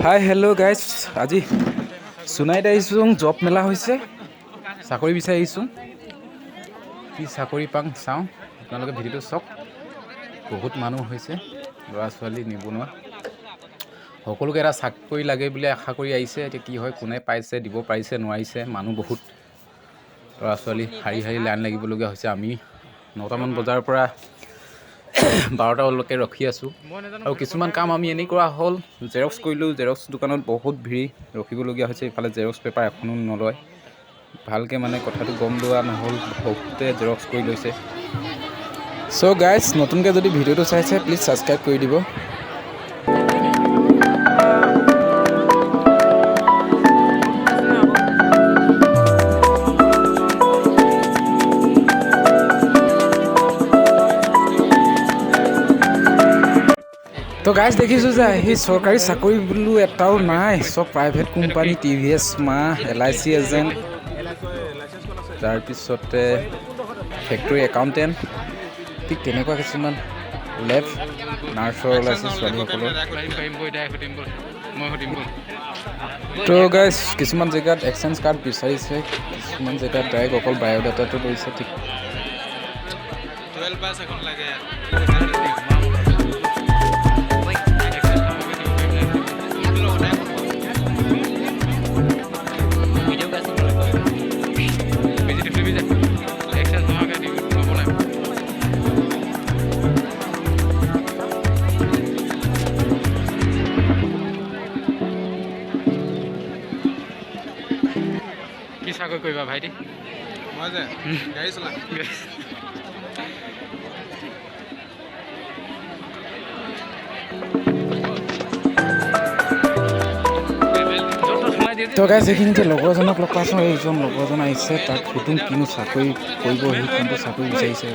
hi hello' guys আজি সোনাইত আহিছোঁ job মেলা হৈছে চাকৰি বিচাৰি আহিছোঁ কি চাকৰি পাওঁ চাওঁ আপোনালোকে ভিডিঅ'টো চাওক বহুত মানুহ হৈছে ল'ৰা ছোৱালী নিবনুৱা সকলোকে এটা চাকৰি লাগে বুলি আশা কৰি আহিছে এতিয়া কি হয় কোনে পাইছে দিব পাৰিছে নোৱাৰিছে মানুহ বহুত ল'ৰা ছোৱালী শাৰী শাৰী লাইন লাগিবলগীয়া হৈছে আমি 9টামান বজাৰ পৰা 12টালৈকে ৰখি আছোঁ আৰু কিছুমান কাম আমি এনেই কৰা হ'ল জেৰক্স কৰিলোঁ জেৰক্স দোকানত বহুত ভিৰ ৰখিবলগীয়া হৈছে ইফালে জেৰক্স পেপাৰ এখনো নলয় ভালকৈ মানে কথাটো গম লোৱা নহ'ল বহুতে জেৰক্স কৰি লৈছে চ' গাইজ নতুনকৈ যদি ভিডিঅ'টো চাইছে প্লিজ ছাবস্ক্ৰাইব কৰি দিব তো গাইজ দেখিছোঁ যে সেই চৰকাৰী চাকৰি বোলো এটাও নাই চব private company TVS LIC agent তাৰপিছতে ফেক্টৰী একাউণ্টেণ্ট ঠিক তেনেকুৱা কিছুমান লেব নাৰ্ছৰ ওলাইছে ছোৱালীসকলৰ তো গাইজ কিছুমান জেগাত এক্সেঞ্জ কাৰ্ড বিচাৰিছে কিছুমান জেগাত ডাইৰেক্ট অকল বায়'ডাটাটো লৈছে ঠিক কি চাকৰি কৰিবা ভাইটি মই যে গাড়ী চলাম তো গাইজ এইখিনিতে লগৰজনক লগ পাইছোঁ এইজন লগৰজন আহিছে তাক সুধোঁ কিনো চাকৰি কৰিব সি কোনটো চাকৰি বিচাৰিছে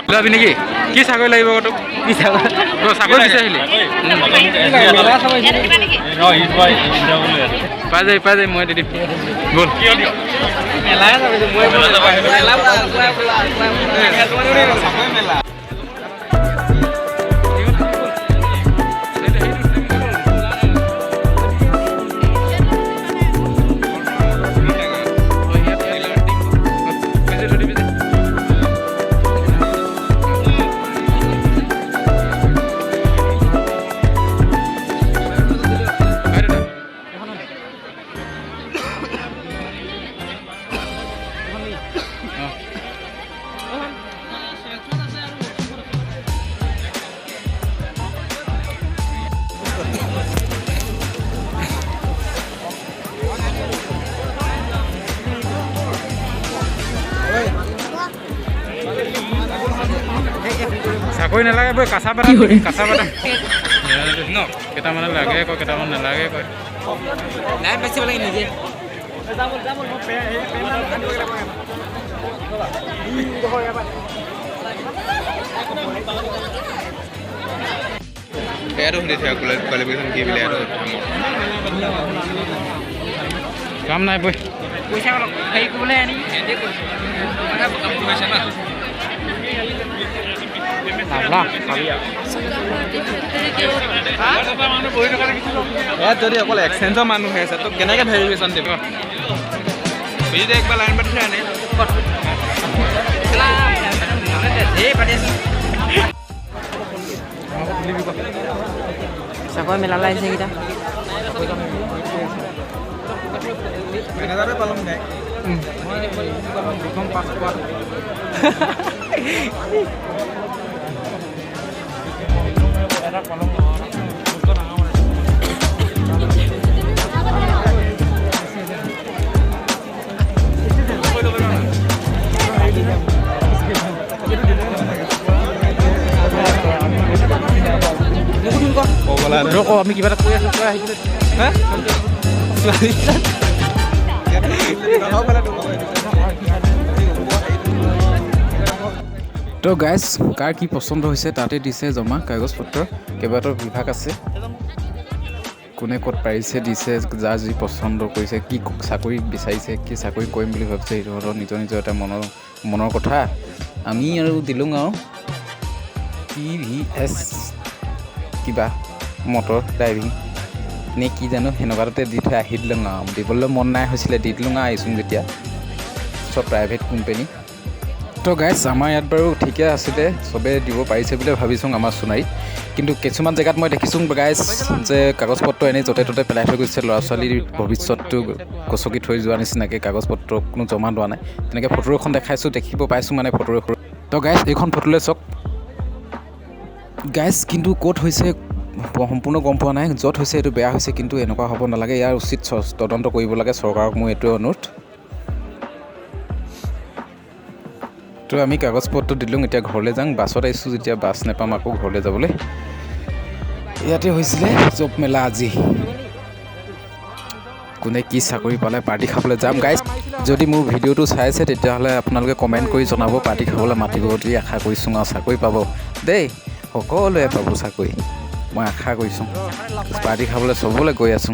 ওলাবি নেকি কি চাকৰি লাগিব তোক কি চাকৰি বিচাৰিলি পাই যাই মই দি দিম ব'ল চাকৰি নালাগে বৈ কাঁচা বাদাম ন কেইটামান লাগে কয় কেইটামান নালাগে কয় লাইট বেছিব লাগে নিজে এয়াতো শুনি থাকা কোৱালিফিকেশ্যন কি বুলি এয়াতো কাম নাই বৈ পইচা হেৰি কৰিবলৈ আনি ইয়াত যদি অকল এক্সেঞ্জৰ মানুহ হৈ আছে তোক কেনেকৈ ভেৰিফিকেশ্যন দিব বিজিতে একবাৰ লাইন পাতিছে আনে চাকৰি মেলা লাগিছে এইকেইটা মেনেজাৰে পালোঁ নাই বিকম পাছ কৰা এটা কলম আমি কিবা এটা কৰি আছোঁ তো গাইজ কাৰ কি পচন্দ হৈছে তাতে দিছে জমা কাগজ পত্ৰ কেইবাটাও বিভাগ আছে কোনে ক'ত পাৰিছে দিছে যাৰ যি পচন্দ কৰিছে কি চাকৰি বিচাৰিছে কি চাকৰি কৰিম বুলি ভাবিছে সিহঁতৰ নিজৰ নিজৰ এটা মনৰ কথা আমি আৰু দিলোঁ আৰু PVS কিবা মটৰ ড্ৰাইভিং নে কি জানো সেনেকুৱাতে দি থৈ আহি দিলোঁ আৰু দিবলৈ মন নাই হৈছিলে দি দিলোঁ আহিছোঁ যেতিয়া চব প্ৰাইভেট কোম্পানী তো গাইজ আমাৰ ইয়াত বাৰু ঠিকে আছিলে চবে দিব পাৰিছে বুলি ভাবিছোঁ আমাৰ সোণাৰীত কিন্তু কিছুমান জেগাত মই দেখিছোঁ গাইজ যে কাগজ পত্ৰ এনেই য'তে ত'তে পেলাই থৈ গৈছে ল'ৰা ছোৱালীৰ ভৱিষ্যতটো গচকি থৈ যোৱা নিচিনাকৈ কাগজ পত্ৰ কোনো জমা লোৱা নাই তেনেকৈ ফটো এখন দেখাইছোঁ দেখিব পাইছোঁ মানে ফটো এখন তো গাইজ এইখন ফটোলৈ চাওক গাইজ কিন্তু ক'ত হৈছে সম্পূৰ্ণ গম পোৱা নাই য'ত হৈছে এইটো বেয়া হৈছে কিন্তু এনেকুৱা হ'ব নালাগে ইয়াৰ উচিত তদন্ত কৰিব লাগে চৰকাৰক মোৰ এইটোৱে অনুৰোধ তো আমি কাগজ পত্ৰ দিলোঁ এতিয়া ঘৰলৈ যাওঁ বাছত আহিছোঁ যেতিয়া বাছ নাপাম আকৌ ঘৰলৈ যাবলৈ ইয়াতে হৈছিলে জব মেলা আজি কোনে কি চাকৰি পালে পাৰ্টি খাবলৈ যাম গাইজ যদি মোৰ ভিডিঅ'টো চাইছে তেতিয়াহ'লে আপোনালোকে কমেণ্ট কৰি জনাব পাৰ্টি খাবলৈ মাতিব বুলি আশা কৰিছোঁ আৰু চাকৰি পাব দেই সকলোৱে পাব চাকৰি মই আশা কৰিছোঁ পাৰ্টি খাবলৈ চবলৈ গৈ আছোঁ